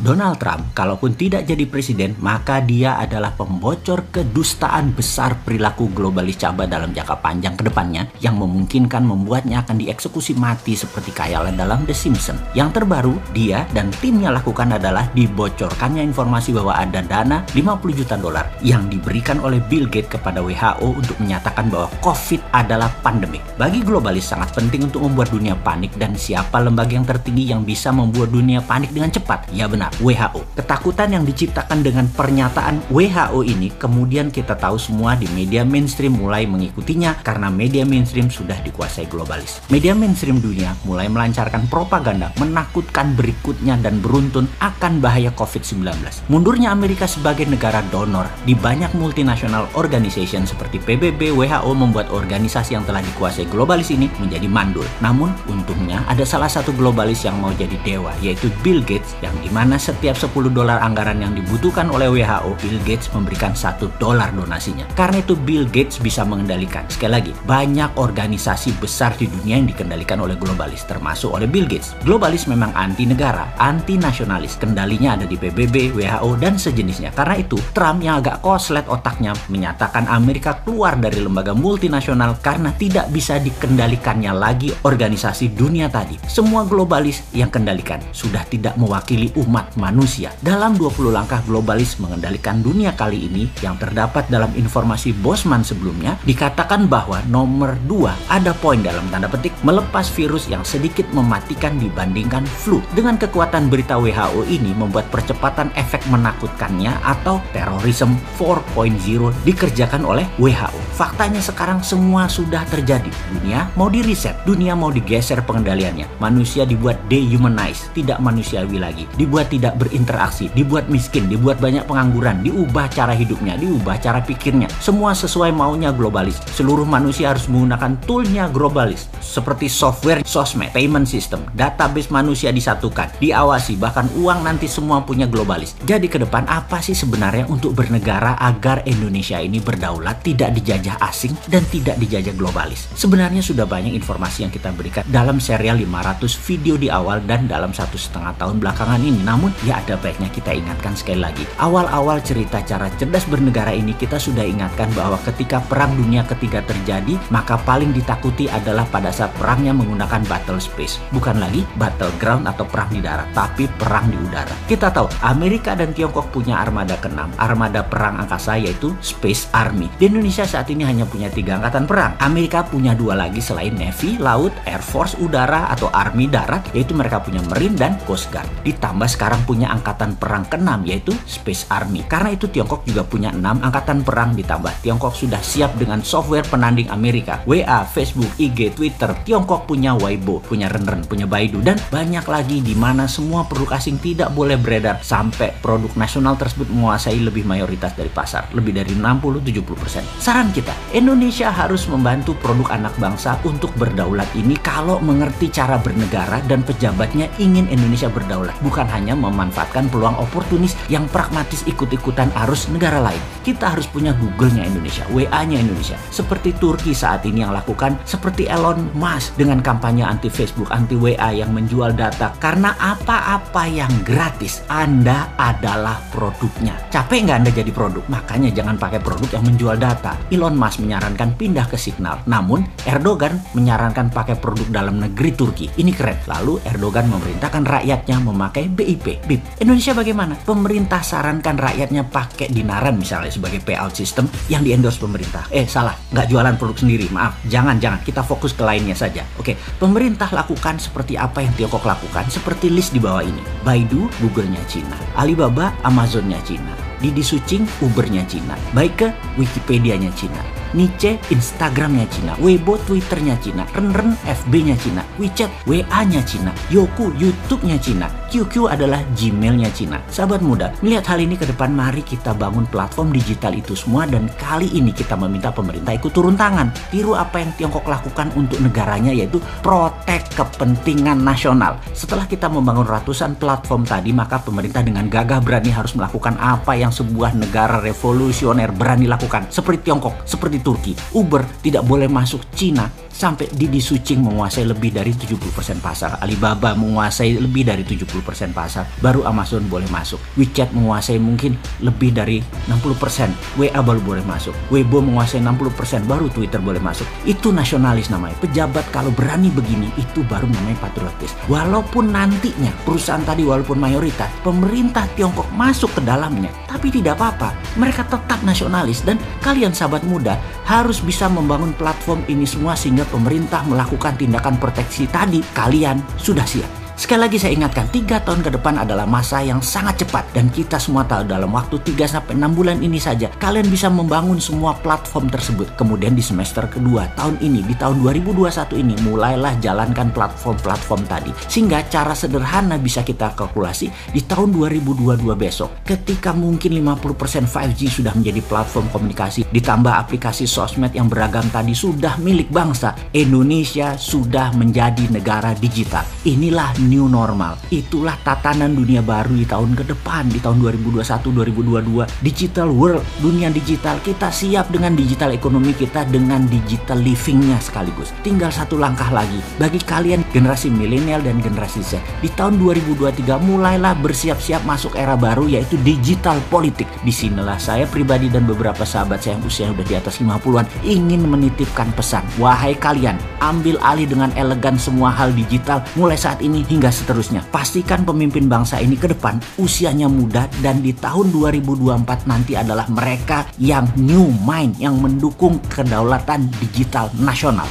Donald Trump, kalaupun tidak jadi presiden, maka dia adalah pembocor kedustaan besar perilaku globalis cabai dalam jangka panjang ke depannya yang memungkinkan membuatnya akan dieksekusi mati seperti khayalan dalam The Simpsons. Yang terbaru, dia dan timnya lakukan adalah dibocorkannya informasi bahwa ada dana 50 juta dolar yang diberikan oleh Bill Gates kepada WHO untuk menyatakan bahwa COVID adalah pandemik. Bagi globalis sangat penting untuk membuat dunia panik, dan siapa lembaga yang tertinggi yang bisa membuat dunia panik dengan cepat? Ya benar, WHO. Ketakutan yang diciptakan dengan pernyataan WHO ini kemudian kita tahu semua di media mainstream mulai mengikutinya karena media mainstream sudah dikuasai globalis. Media mainstream dunia mulai melancarkan propaganda menakutkan berikutnya dan beruntun akan bahaya COVID-19. Mundurnya Amerika sebagai negara donor di banyak multinational organization seperti PBB, WHO membuat organisasi yang telah dikuasai globalis ini menjadi mandul. Namun untungnya ada salah satu globalis yang mau jadi dewa, yaitu Bill Gates, yang dimana setiap 10 dolar anggaran yang dibutuhkan oleh WHO, Bill Gates memberikan 1 dolar donasinya. Karena itu Bill Gates bisa mengendalikan. Sekali lagi, banyak organisasi besar di dunia yang dikendalikan oleh globalis, termasuk oleh Bill Gates. Globalis memang anti negara, anti nasionalis. Kendalinya ada di PBB, WHO, dan sejenisnya. Karena itu, Trump yang agak koslet otaknya menyatakan Amerika keluar dari lembaga multinasional karena tidak bisa dikendalikannya lagi organisasi dunia tadi. Semua globalis yang kendalikan sudah tidak mewakili umat manusia. Dalam 20 langkah globalis mengendalikan dunia kali ini yang terdapat dalam informasi Bosman sebelumnya, dikatakan bahwa nomor 2 ada poin dalam tanda petik melepas virus yang sedikit mematikan dibandingkan flu. Dengan kekuatan berita WHO ini membuat percepatan efek menakutkannya atau terorisme 4.0 dikerjakan oleh WHO. Faktanya sekarang semua sudah terjadi. Dunia mau di-reset, dunia mau digeser pengendaliannya. Manusia dibuat dehumanize, tidak manusiawi lagi, dibuat tidak berinteraksi, dibuat miskin, dibuat banyak pengangguran, diubah cara hidupnya, diubah cara pikirnya. Semua sesuai maunya globalis. Seluruh manusia harus menggunakan toolnya globalis, seperti software, sosmed, payment system, database manusia disatukan, diawasi, bahkan uang nanti semua punya globalis. Jadi ke depan apa sih sebenarnya untuk bernegara agar Indonesia ini berdaulat, tidak dijajah asing dan tidak dijajah globalis? Sebenarnya sudah banyak informasi yang kita berikan dalam serial 500 video di awal dan dalam 1,5 tahun belakangan ini. Namun ya ada baiknya kita ingatkan sekali lagi. Awal-awal cerita cara cerdas bernegara ini kita sudah ingatkan bahwa ketika Perang Dunia Ketiga terjadi, maka paling ditakuti adalah pada saat perangnya menggunakan battle space. Bukan lagi battleground atau perang di darat, tapi perang di udara. Kita tahu Amerika dan Tiongkok punya armada ke-6, armada perang angkasa, yaitu Space Army. Di Indonesia saat ini hanya punya 3 angkatan perang. Amerika punya 2 lagi selain Navy, Laut, Air Force udara atau Army darat, yaitu mereka punya Marine dan Coast Guard. Ditambah sekarang punya angkatan perang ke-6 yaitu Space Army. Karena itu Tiongkok juga punya 6 angkatan perang, ditambah Tiongkok sudah siap dengan software penanding Amerika. WA, Facebook, IG, Twitter. Tiongkok punya Weibo, punya Renren, punya Baidu, dan banyak lagi di mana semua produk asing tidak boleh beredar sampai produk nasional tersebut menguasai lebih mayoritas dari pasar, lebih dari 60-70%. Saran kita, Indonesia harus membantu produk anak bangsa untuk berdaulat ini kalau mengerti cara bernegara dan pejabatnya ingin Indonesia berdaulat, bukan hanya memanfaatkan peluang oportunis yang pragmatis ikut-ikutan arus negara lain. Kita harus punya Google-nya Indonesia, WA-nya Indonesia, seperti Turki saat ini yang lakukan, seperti Elon Musk dengan kampanye anti Facebook, anti WA yang menjual data. Karena apa-apa yang gratis, Anda adalah produknya. Capek nggak Anda jadi produk? Makanya jangan pakai produk yang menjual data. Elon Musk menyarankan pindah ke Signal, namun Erdogan menyarankan pakai produk dalam negeri Turki. Ini keren. Lalu Erdogan memerintahkan rakyatnya memakai BIP. Indonesia bagaimana? Pemerintah sarankan rakyatnya pakai dinaran misalnya sebagai payout system yang di-endorse pemerintah. Salah, nggak jualan produk sendiri. Maaf, jangan. Kita fokus ke lainnya saja. Oke, pemerintah lakukan seperti apa yang Tiongkok lakukan, seperti list di bawah ini. Baidu, Google-nya Cina. Alibaba, Amazon-nya Cina. Didi Sucing, Uber-nya Cina. Baike, Wikipedia-nya Cina. Niche, Instagram-nya Cina. Weibo, Twitter-nya Cina. Renren, FB-nya Cina. WeChat, WA-nya Cina. Youku, YouTube-nya Cina. QQ adalah Gmail-nya Cina. Sahabat muda, melihat hal ini ke depan, mari kita bangun platform digital itu semua, dan kali ini kita meminta pemerintah ikut turun tangan. Tiru apa yang Tiongkok lakukan untuk negaranya, yaitu protek kepentingan nasional. Setelah kita membangun ratusan platform tadi, maka pemerintah dengan gagah berani harus melakukan apa yang sebuah negara revolusioner berani lakukan. Seperti Tiongkok, seperti Turki. Uber tidak boleh masuk Cina sampai Didi Sucing menguasai lebih dari 70% pasar. Alibaba menguasai lebih dari 70% pasar. Baru Amazon boleh masuk. WeChat menguasai mungkin lebih dari 60%. WA baru boleh masuk. Weibo menguasai 60%. Baru Twitter boleh masuk. Itu nasionalis namanya. Pejabat kalau berani begini, itu baru namanya patriotis. Walaupun nantinya perusahaan tadi walaupun mayoritas, pemerintah Tiongkok masuk ke dalamnya, tapi tidak apa-apa. Mereka tetap nasionalis. Dan kalian sahabat muda harus bisa membangun platform ini semua sehingga pemerintah melakukan tindakan proteksi tadi, kalian sudah siap. Sekali lagi saya ingatkan, 3 tahun ke depan adalah masa yang sangat cepat. Dan kita semua tahu dalam waktu 3-6 bulan ini saja, kalian bisa membangun semua platform tersebut. Kemudian di semester kedua tahun ini, di tahun 2021 ini, mulailah jalankan platform-platform tadi. Sehingga cara sederhana bisa kita kalkulasi di tahun 2022 besok. Ketika mungkin 50% 5G sudah menjadi platform komunikasi, ditambah aplikasi sosmed yang beragam tadi sudah milik bangsa, Indonesia sudah menjadi negara digital. Inilah new normal. Itulah tatanan dunia baru di tahun ke depan, di tahun 2021-2022. Digital world, dunia digital. Kita siap dengan digital ekonomi kita, dengan digital livingnya sekaligus. Tinggal satu langkah lagi. Bagi kalian generasi milenial dan generasi Z, di tahun 2023 mulailah bersiap-siap masuk era baru, yaitu digital politik. Disinilah saya pribadi dan beberapa sahabat saya yang usia udah di atas 50-an ingin menitipkan pesan. Wahai kalian, ambil alih dengan elegan semua hal digital mulai saat ini hingga seterusnya. Pastikan pemimpin bangsa ini ke depan usianya muda, dan di tahun 2024 nanti adalah mereka yang new mind, yang mendukung kedaulatan digital nasional.